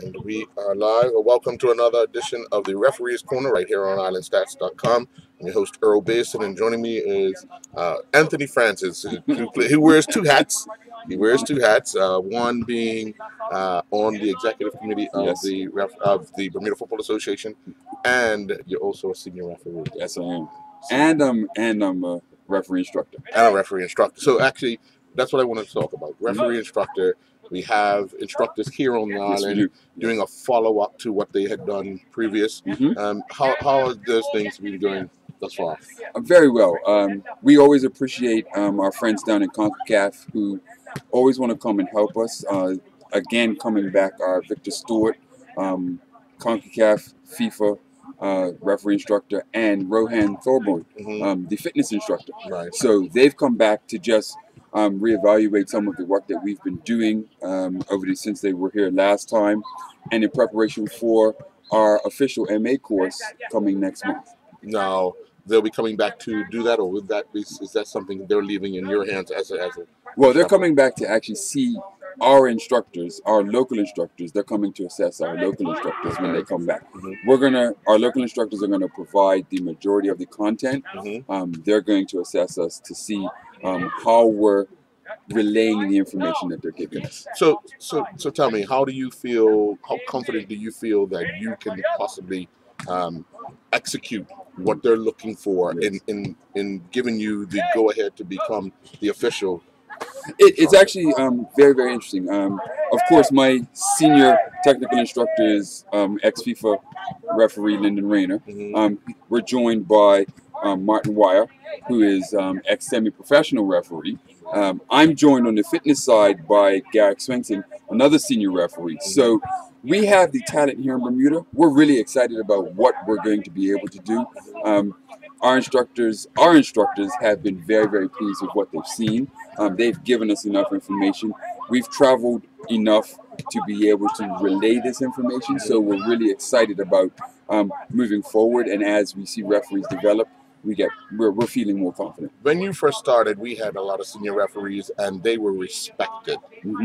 And we are live. Welcome to another edition of the Referee's Corner right here on IslandStats.com. I'm your host, Earl Basin, and joining me is Anthony Francis, who wears two hats. He wears two hats, one being on the executive committee of Yes. the Bermuda Football Association, and you're also a senior referee. Yes, I am. And I'm a referee instructor. And a referee instructor. So actually, that's what I wanted to talk about. Referee instructor. We have instructors here on the island doing a follow-up to what they had done previous. How are those things been going thus far? Very well. We always appreciate our friends down in CONCACAF who always want to come and help us. Again, coming back, our Victor Stewart, CONCACAF, FIFA referee instructor, and Rohan Thorburn, the fitness instructor. Right. So they've come back to just reevaluate some of the work that we've been doing since they were here last time, and in preparation for our official MA course coming next month. Now, they'll be coming back to do that, or would that be, is that something they're leaving in your hands as a Well, they're coming back to actually see our instructors, our local instructors. They're coming to assess our local instructors when they come back. Our local instructors are gonna provide the majority of the content. They're going to assess us to see how we're relaying the information that they're giving us. So tell me, how do you feel? How confident do you feel that you can possibly execute what they're looking for in giving you the go ahead to become the official? It's actually very, very interesting. Of course, my senior technical instructor is ex-FIFA referee Lyndon Rayner. We're joined by Martin Wire, who is ex-semi-professional referee. I'm joined on the fitness side by Garrick Swenson, another senior referee. So we have the talent here in Bermuda. We're really excited about what we're going to be able to do. Our instructors have been very, very pleased with what they've seen. They've given us enough information. We've traveled enough to be able to relay this information. So we're really excited about moving forward. And as we see referees develop, we're feeling more confident. When you first started, we had a lot of senior referees, and they were respected,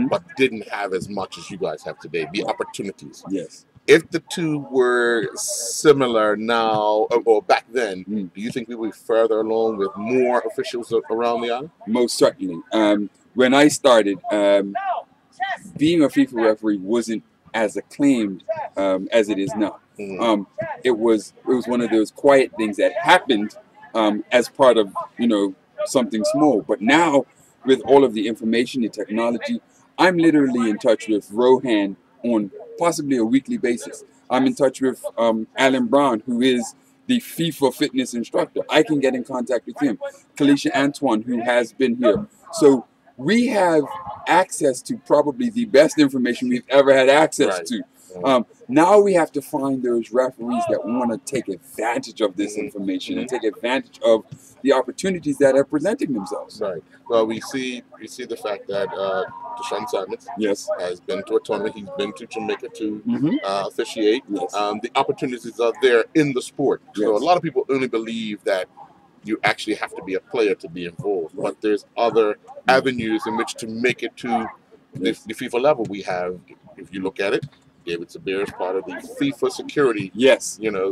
but didn't have as much as you guys have today. The opportunities. Yes. If the two were similar now or back then, do you think we would be further along with more officials around the island? Most certainly. When I started, being a FIFA referee wasn't as acclaimed as it is now. It was one of those quiet things that happened as part of something small. But now, with all of the information, the technology, I'm literally in touch with Rohan on possibly a weekly basis. I'm in touch with Alan Brown, who is the FIFA fitness instructor. I can get in contact with him. Kalisha Antoine, who has been here. So we have access to probably the best information we've ever had access to. Now we have to find those referees that want to take advantage of this information and take advantage of the opportunities that are presenting themselves. Right. Well, we see the fact that Deshaun Simons has been to a tournament. He's been to Jamaica to officiate. The opportunities are there in the sport. So a lot of people only believe that you actually have to be a player to be involved, but there's other avenues in which to make it to the FIFA level. We have, if you look at it, David Sabir is part of the FIFA security.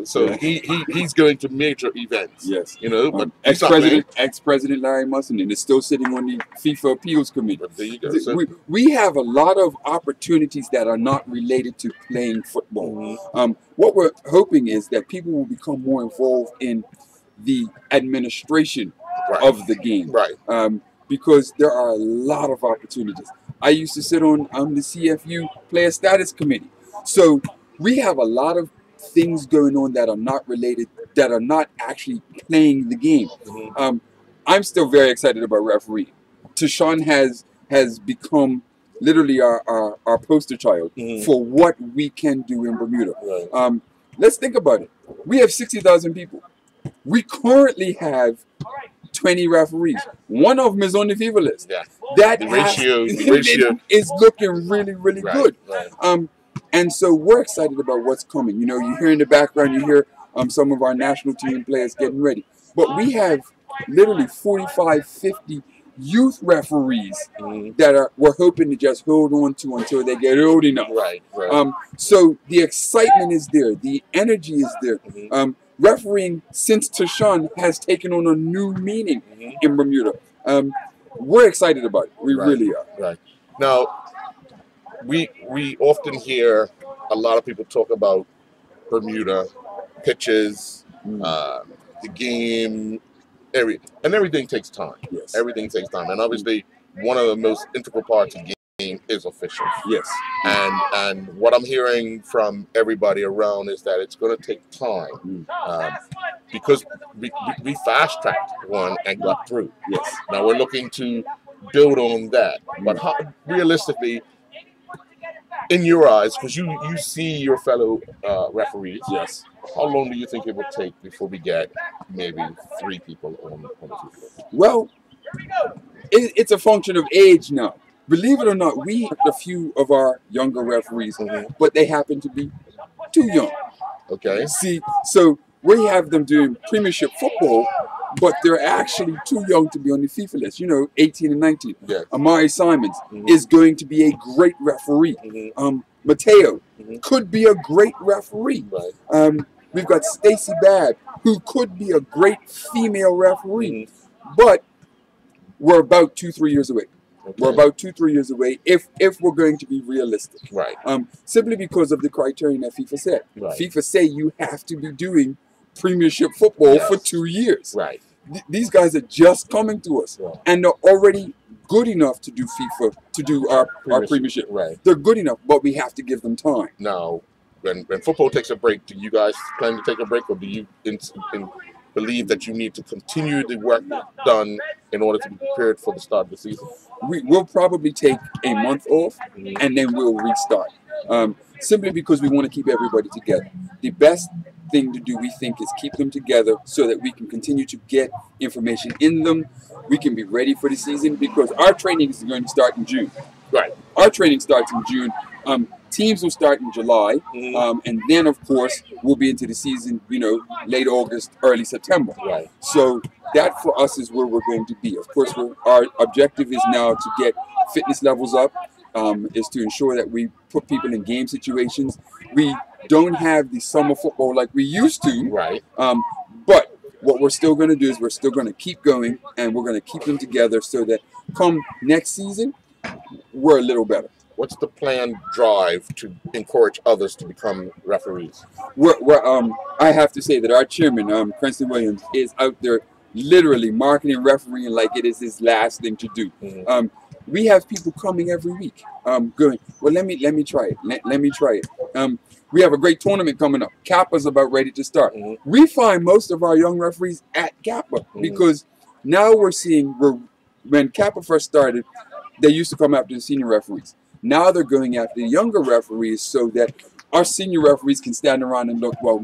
So he's going to major events. But ex-president Larry Musselman is still sitting on the FIFA appeals committee. But there you go. So we have a lot of opportunities that are not related to playing football. What we're hoping is that people will become more involved in the administration of the game. Because there are a lot of opportunities. I used to sit on the CFU player status committee. So we have a lot of things going on that are not related, that are not actually playing the game. I'm still very excited about refereeing. Tashawn has become literally our poster child for what we can do in Bermuda. Let's think about it. We have 60,000 people. We currently have 20 referees. One of them is on the FIFA list. That the ratio is looking really, really good. And so we're excited about what's coming. You hear in the background, you hear some of our national team players getting ready. But we have literally 45, 50 youth referees that we're hoping to just hold on to until they get old enough. Right, right. So the excitement is there, the energy is there. Refereeing since Tashawn has taken on a new meaning in Bermuda. We're excited about it. We really are. Right. Now, we often hear a lot of people talk about Bermuda, pitches, the game, everything takes time. Yes. Everything takes time. And obviously, one of the most integral parts of the game is officials. Yes. And what I'm hearing from everybody around is that it's going to take time because we fast-tracked one and got through. Yes. Now we're looking to build on that. But realistically, in your eyes, because you see your fellow referees, yes. How long do you think it would take before we get maybe 3 people on the field? Well, it's a function of age now. Believe it or not, we have a few of our younger referees, but they happen to be too young. Okay. See, so we have them doing Premiership football, but they're actually too young to be on the FIFA list. You know, 18 and 19. Yes. Amari Simons is going to be a great referee. Mateo could be a great referee. Right. We've got Stacey Babb, who could be a great female referee. But we're about 2-3 years away. Okay. We're about 2-3 years away if we're going to be realistic. Right. Simply because of the criterion that FIFA said. Right. FIFA say you have to be doing Premiership football for 2 years. Right. These guys are just coming to us, and they're already good enough to do FIFA, to do our Premiership. Right. They're good enough, but we have to give them time. Now, when football takes a break, do you guys plan to take a break, or do you believe that you need to continue the work done in order to be prepared for the start of the season? We'll probably take a month off, and then we'll restart. Simply because we want to keep everybody together. The best thing to do, we think, is keep them together so that we can continue to get information in them. We can be ready for the season because our training is going to start in June. Right. Our training starts in June. Teams will start in July, and then, of course, we'll be into the season, you know, late August, early September. Right. So that, for us, is where we're going to be. Of course, our objective is now to get fitness levels up, is to ensure that we put people in game situations. We don't have the summer football like we used to. Right. But what we're still going to do is we're still going to keep going, and we're going to keep them together so that come next season, we're a little better. What's the planned drive to encourage others to become referees? I have to say that our chairman, Princeton Williams, is out there literally marketing refereeing like it is his last thing to do. We have people coming every week, going, well, let me try it. Let me try it. We have a great tournament coming up. Kappa's about ready to start. We find most of our young referees at Kappa because now we're seeing when Kappa first started, they used to come after the senior referees. Now they're going after the younger referees so that our senior referees can stand around and look, well,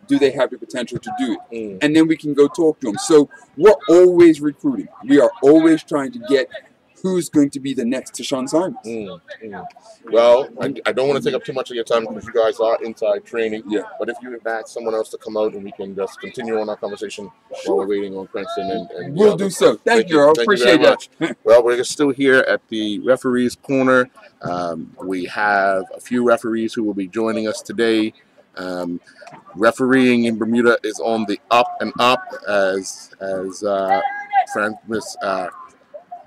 do they have the potential to do it? And then we can go talk to them. So we're always recruiting. We are always trying to get who's going to be the next Tashawn Simons. Well, I don't want to take up too much of your time because you guys are inside training. Yeah. But if you would ask someone else to come out and we can just continue on our conversation while we're waiting on Princeton. And we'll do so. Thank you, Earl. Appreciate that. Well, we're still here at the referees' corner. We have a few referees who will be joining us today. Refereeing in Bermuda is on the up and up, as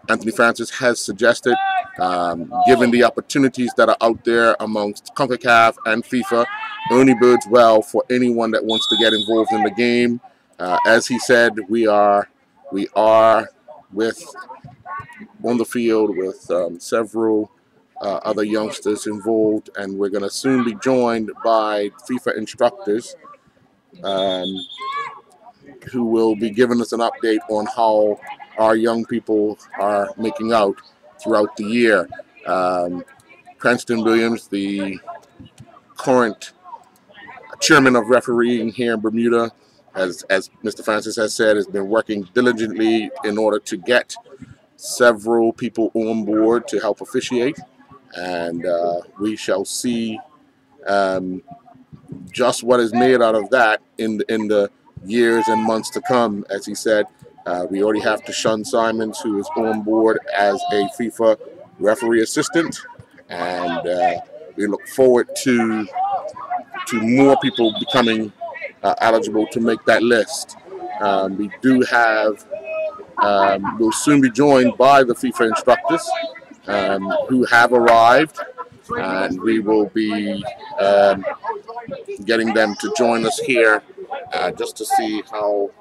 Anthony Francis has suggested. Given the opportunities that are out there amongst CONCACAF and FIFA, only bodes well for anyone that wants to get involved in the game. As he said, we are on the field with several other youngsters involved, and we're going to soon be joined by FIFA instructors who will be giving us an update on how our young people are making out throughout the year. Cranston Williams, the current chairman of refereeing here in Bermuda, as Mr. Francis has said, has been working diligently in order to get several people on board to help officiate. And we shall see just what is made out of that in the years and months to come. As he said, We already have Tashawn Simons, who is on board as a FIFA referee assistant, and we look forward to more people becoming eligible to make that list. We do have, we'll soon be joined by the FIFA instructors who have arrived, and we will be getting them to join us here just to see how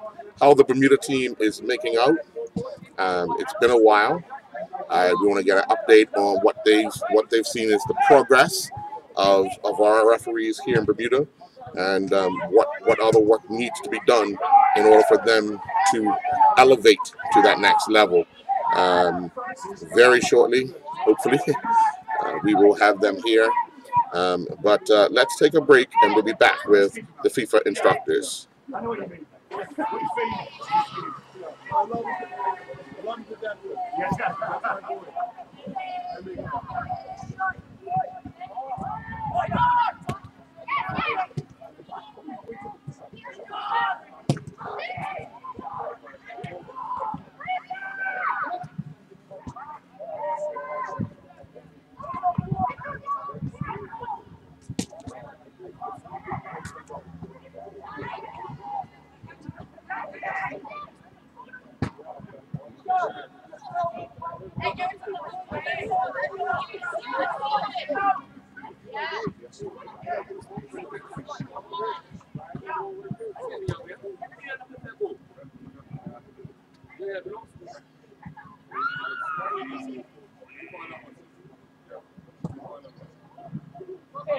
the Bermuda team is making out. It's been a while. We want to get an update on what they've seen as the progress of our referees here in Bermuda, and what other work needs to be done in order for them to elevate to that next level. Very shortly, hopefully, we will have them here. But let's take a break, and we'll be back with the FIFA instructors.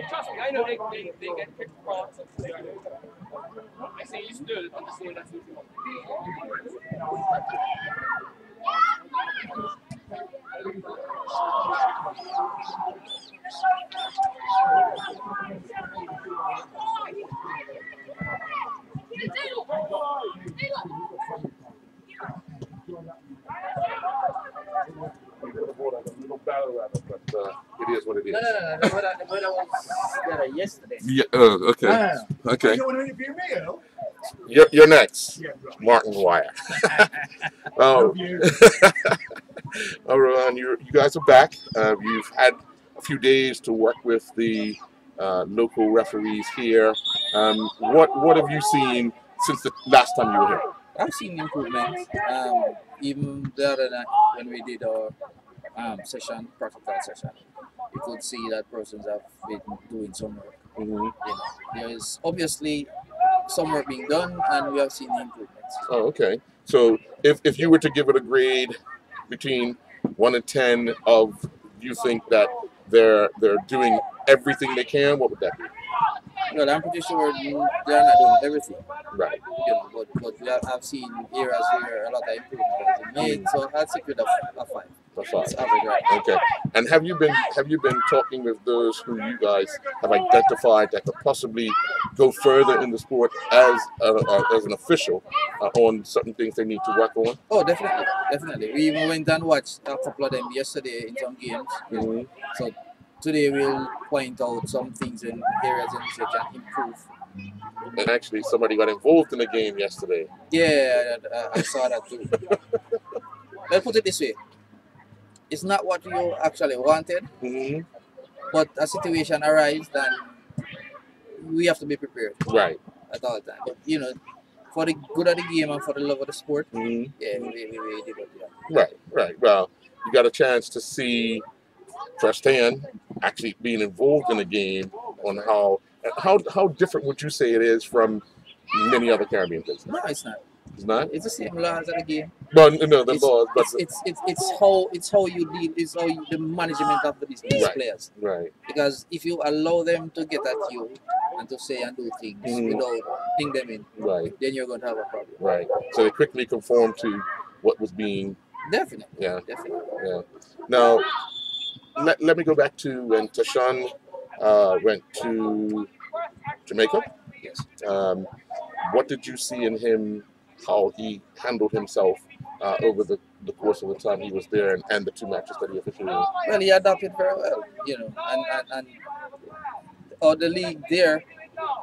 Trust me, I know they get picked apart. I say you stood on the same that's It is what it is. No, the weather was better yesterday. Yeah. Okay. Okay. You want to interview me, though? You're next, Yeah, right. Martin Wire. Oh, everyone, you guys are back. You've had a few days to work with the local referees here. What have you seen since the last time you were here? I've seen improvements. Even the other night when we did our practical session, you could see that persons have been doing some work. Mm-hmm. You know, there is obviously some work being done, and we have seen the improvements. Oh, okay. So if you were to give it a grade between 1 and 10 of you think that they're doing everything they can, what would that be? Well, I'm pretty sure they're not doing everything. Right. You know, but I've seen areas where a lot of improvement has been made, so I'd say with a 5. A 5. It's average, right? Okay. And have you been talking with those who you guys have identified that could possibly go further in the sport as an official on certain things they need to work on? Oh, definitely. We even went and watched a couple of them yesterday in some games. Mm-hmm. So today we'll point out some things in areas in which they can improve. And actually, somebody got involved in the game yesterday. Yeah, I saw that too. Let's put it this way. It's not what you actually wanted, Mm-hmm. but a situation arises, then we have to be prepared Right. at all times. But, you know, for the good of the game and for the love of the sport, Mm-hmm. yeah, we did what we had. Right. Well, you got a chance to see firsthand actually being involved in the game on how different would you say it is from many other Caribbean places? No, it's not. It's not. It's the same laws of the game. Well, no, the laws, but It's how you deal. It's how the management of these Right. players. right. Because if you allow them to get at you and to say and do things Mhm. without putting them in, Right. then you're going to have a problem. Right. So they quickly conform to what was being. Definitely. Yeah. Definitely. Yeah. Now, let me go back to when Tashawn went to Jamaica. Yes. What did you see in him? How he handled himself over the course of the time he was there, and the 2 matches that he officiated? Well, he adapted very well, you know, and the league there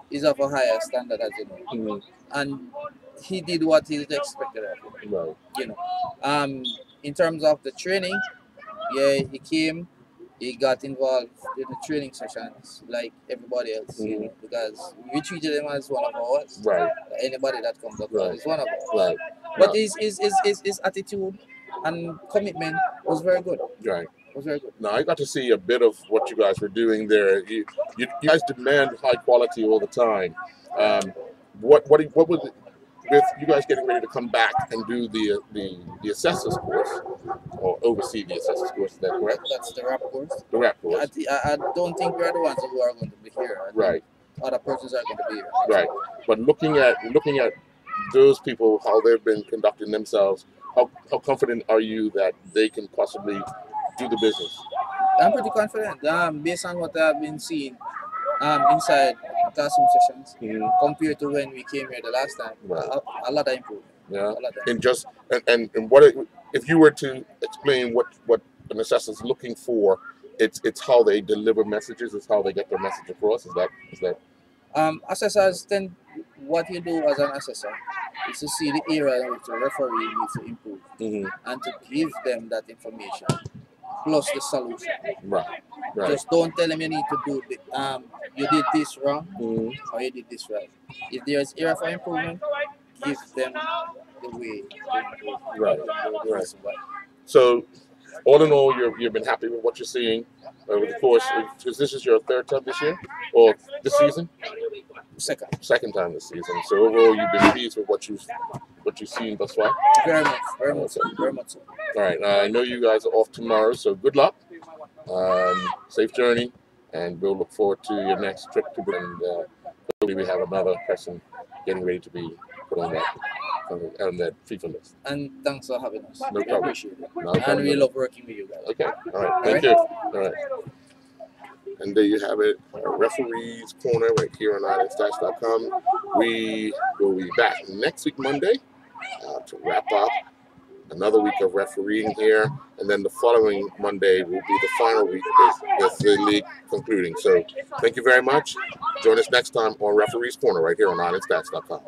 is of a higher standard, as you know, Mm-hmm. and he did what he expected of him. Right. You know, in terms of the training, yeah, he came, he got involved in the training sessions like everybody else, you know, because we treated him as one of ours. Right. Anybody that comes up Right. is one of us. Right. But his attitude and commitment was very good. Right. Was very good. Now, I got to see a bit of what you guys were doing there. You guys demand high quality all the time. What was it, with you guys getting ready to come back and do the assessors course, or oversee the assessors course? Is that correct? That's the rap course. The rap course. I don't think we're the ones who are going to be here. Right. Other persons are going to be here. Right. But looking at those people, how they've been conducting themselves, how confident are you that they can possibly do the business? I'm pretty confident. Based on what I've been seeing inside classroom sessions, compared to when we came here the last time, right. a lot of improvement. Yeah. And just and what if you were to explain what an assessor is looking for? It's how they deliver messages. It's how they get their message across. Is that? Assessors then what you do as an assessor is to see the area in which the referee needs to improve and to give them that information plus the solution. Right. Right. Just don't tell them you need to do you did this wrong or you did this right. If there is area for improvement, give them the way to improve. Right. Right. So, all in all, you've been happy with what you're seeing over the course. Because this is your third time this year, or this season? Second time this season. So overall, you've been pleased with what you've seen thus far. Very much so. All right. I know you guys are off tomorrow, so good luck. Safe journey, and we'll look forward to your next trip to Bermuda. And hopefully, we have another person getting ready to be put on that FIFA list. And thanks for having us. No problem. Appreciate it. No problem. And we love working with you guys. Okay. All right. Thank you. All right. And there you have it, Referees Corner right here on IslandStats.com. We will be back next week, Monday, to wrap up another week of refereeing here. And then the following Monday will be the final week with the league concluding. So thank you very much. Join us next time on Referees Corner right here on IslandStats.com.